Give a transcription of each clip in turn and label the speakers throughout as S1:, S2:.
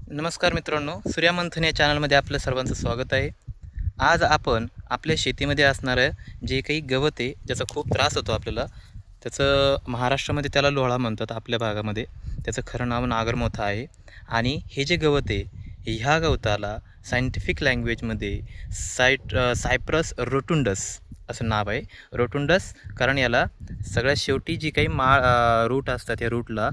S1: नमस्कार मित्रांनो, सूर्यमंथन या चॅनलमध्ये आपलं सर्वांचं स्वागत आहे। आज आपण आपल्या शेतीमध्ये असणारं जे काही गवत आहे ज्याचा खूप त्रास होतो आपल्याला, त्याचं महाराष्ट्रामध्ये त्याला लोळा म्हणतात, आपल्या भागामध्ये त्याचं खरं नाव नागरमोथा आहे। आणि हे जे गवत आहे ह्या गवताला सायंटिफिक लँग्वेजमध्ये सायप्रस रोटुंडस असं नाव आहे। रोटुंडस कारण याला सगळ्यात शेवटी जी काही रूट असतात या रूटला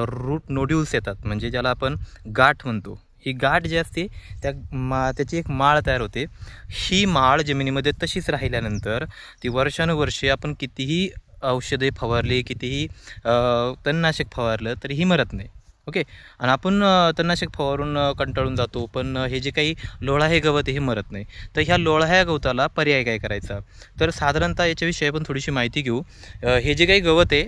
S1: रूट नोड्यूल्स येतात, म्हणजे ज्याला आपण गाठ म्हणतो। ही गाठ जी असते त्याची एक माळ तयार होते। ही माळ जमिनीमध्ये तशीच राहिल्यानंतर ती वर्षानुवर्षे आपण कितीही औषधे फवारली, कितीही तणनाशक फवारलं तरी ही मरत नाही। ओके, आणि आपण तणनाशक फवारून कंटाळून जातो, पण हे जे काही लोळा हे गवत हे मरत नाही। तर ह्या लोळा ह्या गवताला पर्याय काय करायचा, तर साधारणतः याच्याविषयी आपण थोडीशी माहिती घेऊ। हे जे काही गवत आहे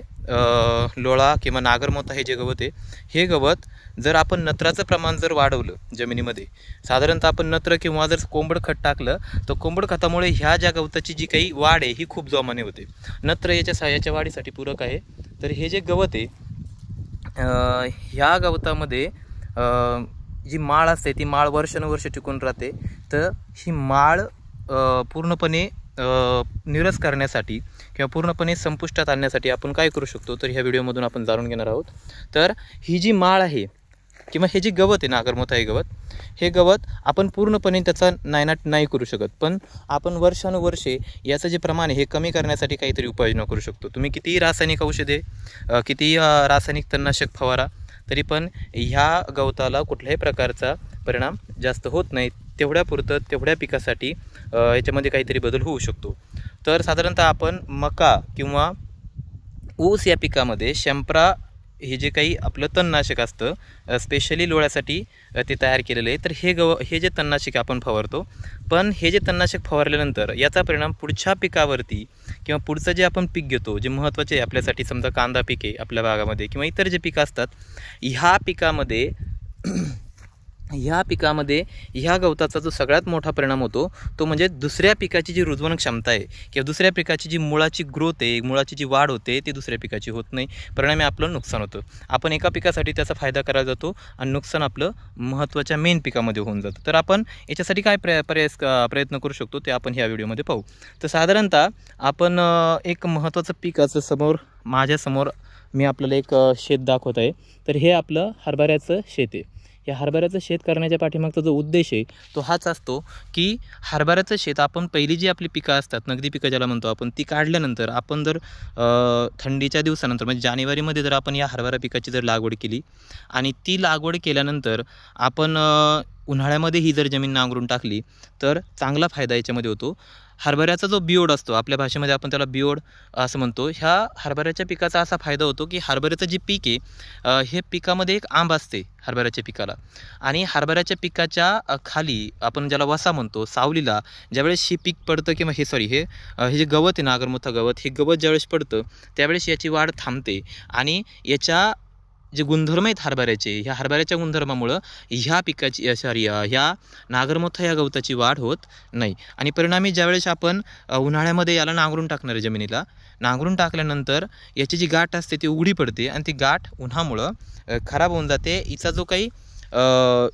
S1: लोळा किंवा नागरमोथा हे जे गवत आहे, हे गवत जर आपण नत्राचं प्रमाण जर वाढवलं जमिनीमध्ये, साधारणतः आपण नत्र किंवा जर कोंबड खत टाकलं तर कोंबड खतामुळे ह्या ज्या गवताची जी काही वाढ आहे ही खूप जोमाने होते। नत्र याच्या वाढीसाठी पूरक आहे। तर हे जे गवत आहे ह्या गवतामध्ये जी माळ असते ती माळ वर्षानुवर्ष टिकून राहते। तर ही माळ पूर्णपणे निरस करण्यासाठी किंवा पूर्णपणे संपुष्टात आणण्यासाठी आपण काय करू शकतो, तर ह्या व्हिडिओमधून आपण जाणून घेणार आहोत। तर ही जी माळ आहे किंवा हे जे गवत आहे नागरमोथा हे गवत आपण पूर्णपणे त्याचा नायनाट नाही करू शकत, पण आपण वर्षानुवर्षे याचं जे प्रमाण आहे हे कमी करण्यासाठी काहीतरी उपाययोजना करू शकतो। तुम्ही कितीही रासायनिक औषधे कितीही रासायनिक तणनाशक फवारा तरी पण ह्या गवताला कुठल्याही प्रकारचा परिणाम जास्त होत नाही। तेवढ्यापुरतं तेवढ्या पिकासाठी याच्यामध्ये काहीतरी बदल होऊ शकतो। तर साधारणतः आपण मका किंवा ऊस या पिकामध्ये शंपरा हे जे काही आपलं तणनाशक असतं स्पेशली लोळ्यासाठी ते तयार केलेलं आहे। तर हे जे तणनाशक आपण फवारतो, पण हे जे तणनाशक फवारल्यानंतर याचा परिणाम पुढच्या पिकावरती किंवा पुढचं जे आपण पीक घेतो जे महत्त्वाचे आहे आपल्यासाठी, समजा कांदा पीक आहे आपल्या भागामध्ये किंवा इतर जे पिकं असतात, ह्या ह्या गवताचा जो सगळ्यात मोठा परिणाम होतो तो म्हणजे दुसऱ्या पिकाची जी रुजवण क्षमता आहे किंवा दुसऱ्या पिकाची जी मुळाची ग्रोथ आहे, मुळाची जी वाढ होते ती दुसऱ्या पिकाची होत नाही, परिणामी आपलं नुकसान होतं। आपण एका पिकासाठी त्याचा फायदा करायला जातो आणि नुकसान आपलं महत्त्वाच्या मेन पिकामध्ये होऊन जातं। तर आपण याच्यासाठी काय प्रयत्न करू शकतो ते आपण ह्या व्हिडिओमध्ये पाहू। तर साधारणतः आपण एक महत्त्वाचं पिकाचं माझ्यासमोर मी आपल्याला एक शेत दाखवत आहे। तर हे आपलं हरभऱ्याचं शेत आहे। या हरभऱ्याचं शेत करण्याच्या पाठीमागचा जो उद्देश आहे तो हाच असतो की हरभऱ्याचं शेत आपण पहिली जी आपली पिकं असतात, नगदी पिकं ज्याला म्हणतो आपण, ती काढल्यानंतर आपण जर थंडीच्या दिवसानंतर म्हणजे जानेवारीमध्ये जर आपण या हरभरा पिकाची जर लागवड केली आणि ती लागवड केल्यानंतर आपण उन्हाळ्यामध्ये ही जर जमीन नांगरून टाकली तर चांगला फायदा याच्यामध्ये होतो। हरभऱ्याचा जो बियोड असतो, आपल्या भाषेमध्ये आपण त्याला बियोड असं म्हणतो, ह्या हरभऱ्याच्या पिकाचा असा फायदा होतो की हरभऱ्याचं जे पीक आहे हे पिकामध्ये एक आंब असते हरभऱ्याच्या पिकाला, आणि हरभऱ्याच्या पिकाच्या खाली आपण ज्याला वसा म्हणतो, सावलीला ज्यावेळेस हे पीक पडतं किंवा हे जे गवत आहे नागरमोथा गवत, हे गवत ज्यावेळेस पडतं त्यावेळेस याची वाढ थांबते आणि याच्या जे गुणधर्म आहेत ह्या हरभऱ्याच्या गुणधर्मामुळं ह्या नागरमोथा या गवताची वाढ होत नाही। आणि परिणामी ज्यावेळेस आपण उन्हाळ्यामध्ये याला नांगरून टाकणार आहे, जमिनीला नांगरून टाकल्यानंतर याची जी गाठ असते ती उघडी पडते आणि ती गाठ उन्हामुळं खराब होऊन जाते।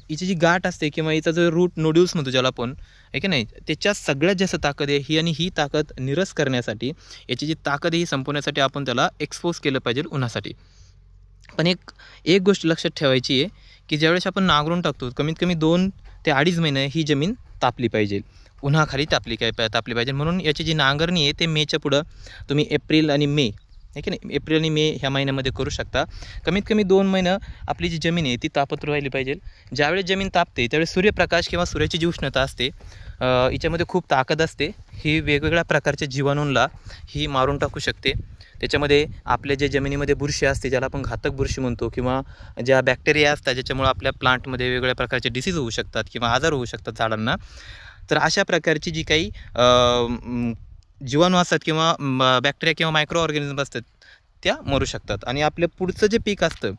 S1: हिची जी गाठ असते किंवा हिचा जो रूट नोड्यूल्स म्हणतो ज्याला आपण, आहे की नाही, त्याच्यात सगळ्यात जास्त ताकद आहे आणि ही ताकद निरस करण्यासाठी, याची जी ताकद आहे ही संपवण्यासाठी आपण त्याला एक्सपोज केलं पाहिजे उन्हासाठी। पण एक गोष्ट लक्षात ठेवायची आहे की ज्यावेळेस आपण नांगरून टाकतो कमीत कमी 2 ते 2.5 महिने ही जमीन तापली पाहिजे, उन्हाखाली तापली पाहिजे। म्हणून याची जी नांगरणी आहे ते मेच्या पुढं तुम्ही एप्रिल आणि मे, आहे की नाही, एप्रिल आणि मे ह्या महिन्यामध्ये करू शकता। कमीत कमी 2 महिने आपली जी जमीन आहे ती तापत राहिली पाहिजे। ज्यावेळेस जमीन तापते त्यावेळेस सूर्यप्रकाश किंवा सूर्याची जी उष्णता असते हिच्यामध्ये खूप ताकद असते, ही वेगवेगळ्या प्रकारच्या जीवाणूंना ही मारून टाकू शकते। त्याच्यामध्ये आपल्या जे जमिनीमध्ये बुरशी असते ज्याला आपण घातक बुरशी म्हणतो, किंवा ज्या बॅक्टेरिया असतात ज्याच्यामुळे आपल्या प्लांटमध्ये वेगवेगळ्या प्रकारचे डिसीज होऊ शकतात किंवा आजार होऊ शकतात झाडांना, तर अशा प्रकारची जी काही जीवाणू असतात किंवा बॅक्टेरिया किंवा मायक्रो ऑर्गॅनिझम असतात त्या मरू शकतात आणि आपल्या पुढचं जे पीक असतं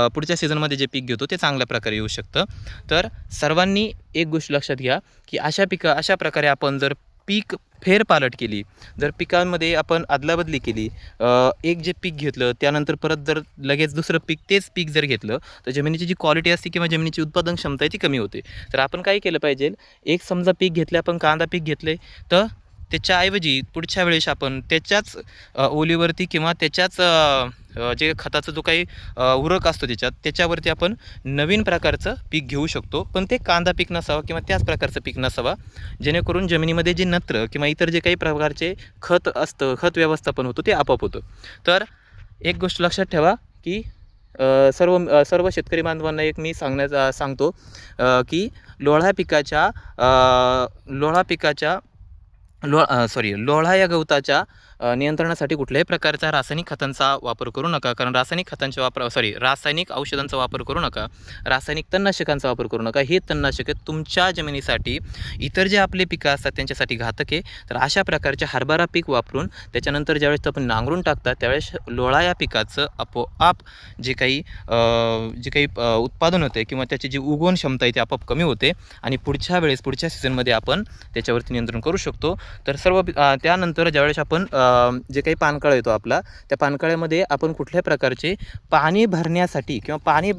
S1: पुढच्या सीझनमध्ये जे पीक घेतो ते चांगल्या प्रकारे येऊ शकतं। तर सर्वांनी एक गोष्ट लक्षात घ्या की अशा प्रकारे आपण जर पीक फेरपालट केली, जर पिकांमध्ये आपण अदलाबदली केली, एक जे पीक घेतलं त्यानंतर परत जर लगेच दुसरं पीक तेच पीक जर घेतलं तर जमिनीची जी क्वालिटी असते किंवा जमिनीची उत्पादन क्षमता आहे ती कमी होते. तर आपण काय केलं पाहिजे, एक समजा पीक घेतले, आपण कांदा पीक घेतले, तर त्याच्याऐवजी पुढच्या वेळेस आपण त्याच्याच ओलीवरती किंवा त्याच्याच जे खताचा जो काही उरक असतो त्याच्यावरती आपण नवीन प्रकारचं पीक घेऊ शकतो, पण ते कांदा पीक नसावं किंवा त्याच प्रकारचं पीक नसावा, जेणेकरून जमिनीमध्ये जे नत्र किंवा इतर जे काही प्रकारचे खत असतं, खत व्यवस्थापन होतं ते आपोआप होतं. तर एक गोष्ट लक्षात ठेवा की सर्व शेतकरी बांधवांना एक मी सांगतो की लोळा या गवताच्या नियंत्रणासाठी कुठल्याही प्रकारचा रासायनिक खतांचा वापर करू नका. कारण रासायनिक औषधांचा वापर करू नका, रासायनिक तणनाशकांचा वापर करू नका. हे तणनाशके तुमच्या जमिनीसाठी, इतर जे आपले पिकं असतात त्यांच्यासाठी घातक आहे. तर अशा प्रकारचे हरभरा पीक वापरून त्याच्यानंतर ज्यावेळेस आपण नांगरून टाकतात त्यावेळेस लोळा या पिकाचं आपोआप जे काही उत्पादन होते किंवा त्याची जी उगवण क्षमता आहे ती आपोआप कमी होते आणि पुढच्या सीझनमध्ये आपण त्याच्यावरती नियंत्रण करू शकतो. तर त्यानंतर ज्यावेळेस आपण जे काही पानकाळा येतो आपला, त्या पानकाळ्यामध्ये आपण कुठल्याही प्रकारचे पाणी भरण्यासाठी किंवा पाणी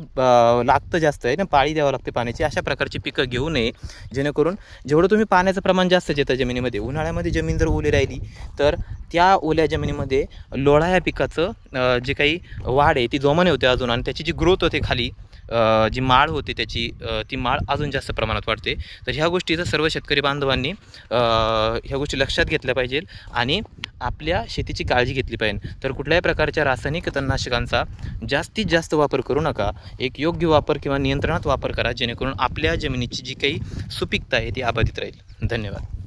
S1: लागतं जास्त आहे ना, पाळी द्यावं लागते पाण्याची, अशा प्रकारची पिकं घेऊ नये, जेणेकरून जेवढं तुम्ही पाण्याचं प्रमाण जास्त येतं जमिनीमध्ये, उन्हाळ्यामध्ये जमीन जर ओली राहिली तर त्या ओल्या जमिनीमध्ये लोळा या पिकाचं जे काही वाढ आहे ती जोमाने होते अजून, आणि त्याची जी ग्रोथ होते खाली, जी माळ होते त्याची, ती माळ अजून जास्त प्रमाणात वाढते. तर ह्या गोष्टीचं सर्व शेतकरी बांधवांनी ह्या गोष्टी लक्षात घेतल्या पाहिजे आणि आपल्या शेतीची काळजी घेतली पाहिजे. तर कुठल्याही प्रकारच्या रासायनिक तणनाशकांचा जास्तीत जास्त वापर करू नका, एक योग्य वापर किंवा नियंत्रणात वापर करा, जेणेकरून आपल्या जमिनीची जी काही सुपीकता आहे ती अबाधित राहील. धन्यवाद.